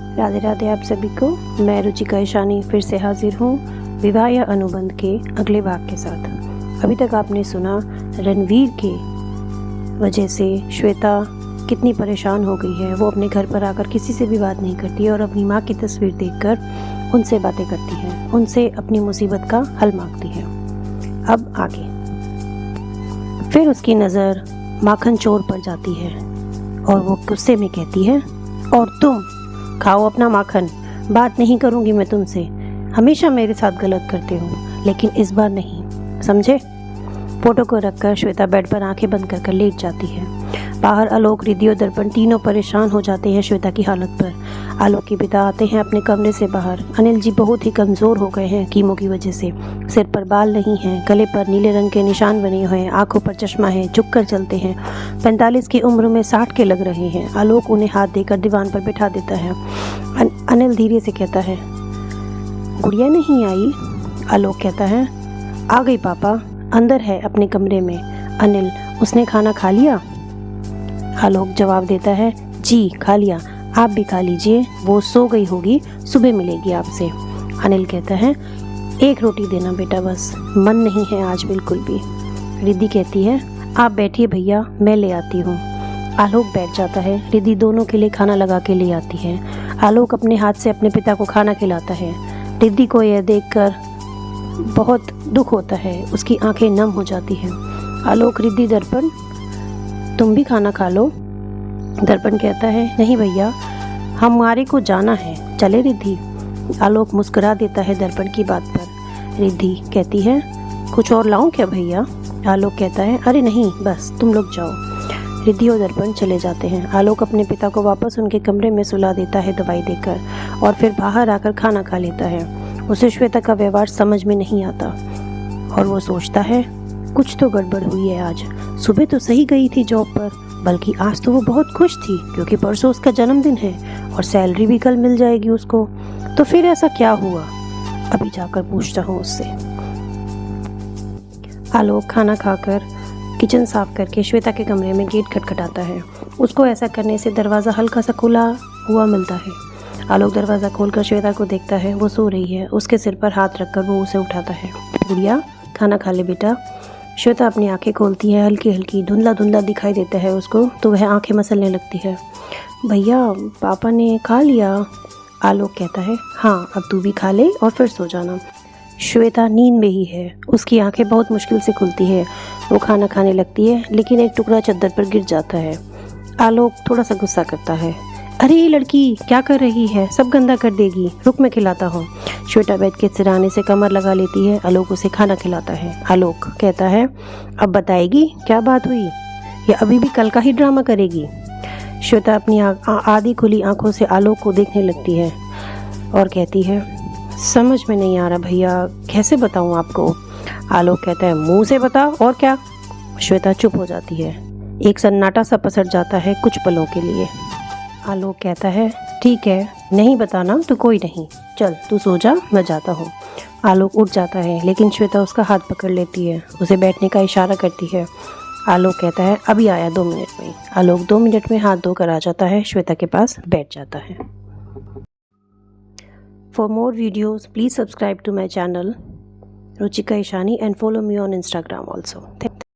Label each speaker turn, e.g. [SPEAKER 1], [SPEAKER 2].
[SPEAKER 1] राधे राधे आप सभी को। मैं रुचिका ईशानी फिर से हाजिर हूँ विवाह या अनुबंध के अगले भाग के साथ। अभी तक आपने सुना रणवीर के वजह से श्वेता कितनी परेशान हो गई है। वो अपने घर पर आकर किसी से भी बात नहीं करती है और अपनी माँ की तस्वीर देखकर उनसे बातें करती है, उनसे अपनी मुसीबत का हल मांगती है। अब आगे फिर उसकी नज़र माखन चोर पर जाती है और वो गुस्से में कहती है, और तुम खाओ अपना माखन, बात नहीं करूँगी मैं तुमसे। हमेशा मेरे साथ गलत करते हो, लेकिन इस बार नहीं, समझे। फोटो को रखकर श्वेता बेड पर आंखें बंद कर लेट जाती है। बाहर आलोक, रिद्धि और दर्पण तीनों परेशान हो जाते हैं श्वेता की हालत पर। आलोक के पिता आते हैं अपने कमरे से बाहर। अनिल जी बहुत ही कमज़ोर हो गए हैं कीमो की वजह से। सिर पर बाल नहीं हैं, गले पर नीले रंग के निशान बने हुए हैं, आंखों पर चश्मा है, झुक कर चलते हैं। 45 की उम्र में 60 के लग रहे हैं। आलोक उन्हें हाथ देकर दीवान पर बिठा देता है। अनिल धीरे से कहता है, गुड़िया नहीं आई? आलोक कहता है, आ गई पापा, अंदर है अपने कमरे में। अनिल, उसने खाना खा लिया? आलोक जवाब देता है, जी खा लिया, आप भी खा लीजिए, वो सो गई होगी, सुबह मिलेगी आपसे। अनिल कहता है, एक रोटी देना बेटा, बस मन नहीं है आज बिल्कुल भी। रिद्धि कहती है, आप बैठिए भैया, मैं ले आती हूँ। आलोक बैठ जाता है। रिद्धि दोनों के लिए खाना लगा के ले आती है। आलोक अपने हाथ से अपने पिता को खाना खिलाता है। रिद्धि को यह देखकर बहुत दुख होता है, उसकी आंखें नम हो जाती हैं। आलोक, रिद्धि, दर्पण, तुम भी खाना खा लो। दर्पण कहता है, नहीं भैया, हमारे को जाना है, चले रिद्धि। आलोक मुस्कुरा देता है दर्पण की बात पर। रिद्धि कहती है, कुछ और लाऊं क्या भैया? आलोक कहता है, अरे नहीं, बस तुम लोग जाओ। रिद्धि और दर्पण चले जाते हैं। आलोक अपने पिता को वापस उनके कमरे में सुला देता है दवाई देकर, और फिर बाहर आकर खाना खा लेता है। उसे श्वेता का व्यवहार समझ में नहीं आता और वो सोचता है, कुछ तो गड़बड़ हुई है आज। सुबह तो सही गई थी जॉब पर, बल्कि आज तो वो बहुत खुश थी क्योंकि परसों उसका जन्मदिन है और सैलरी भी कल मिल जाएगी उसको। तो फिर ऐसा क्या हुआ? अभी जाकर पूछता हूँ उससे। आलोक खाना खाकर किचन साफ करके श्वेता के कमरे में गेट खटखटाता है। उसको ऐसा करने से दरवाज़ा हल्का सा खुला हुआ मिलता है। आलोक दरवाज़ा खोलकर श्वेता को देखता है। वो सो रही है। उसके सिर पर हाथ रखकर वो उसे उठाता है। गुड़िया, खाना खा ले बेटा। श्वेता अपनी आंखें खोलती है। हल्की हल्की धुंधला धुंधला दिखाई देता है उसको, तो वह आंखें मसलने लगती है। भैया, पापा ने खा लिया? आलोक कहता है, हाँ, अब तू भी खा ले और फिर सो जाना। श्वेता नींद में ही है। उसकी आंखें बहुत मुश्किल से खुलती है। वो खाना खाने लगती है, लेकिन एक टुकड़ा चद्दर पर गिर जाता है। आलोक थोड़ा सा गुस्सा करता है, अरे ये लड़की क्या कर रही है, सब गंदा कर देगी, रुक मैं खिलाता हूँ। श्वेता बेड के सिरहाने से कमर लगा लेती है। आलोक उसे खाना खिलाता है। आलोक कहता है, अब बताएगी क्या बात हुई, या अभी भी कल का ही ड्रामा करेगी? श्वेता अपनी आधी खुली आंखों से आलोक को देखने लगती है और कहती है, समझ में नहीं आ रहा भैया, कैसे बताऊँ आपको? आलोक कहता है, मुंह से बता, और क्या? श्वेता चुप हो जाती है। एक सन्नाटा सा पसर जाता है कुछ पलों के लिए। आलोक कहता है, ठीक है, नहीं बताना तो कोई नहीं, चल तू सो जा, मैं जाता हूँ। आलोक उठ जाता है, लेकिन श्वेता उसका हाथ पकड़ लेती है, उसे बैठने का इशारा करती है। आलोक कहता है, अभी आया 2 मिनट में। आलोक 2 मिनट में हाथ धोकर आ जाता है, श्वेता के पास बैठ जाता है। For more videos please subscribe to my channel Ruchika Ishani and follow me on Instagram also.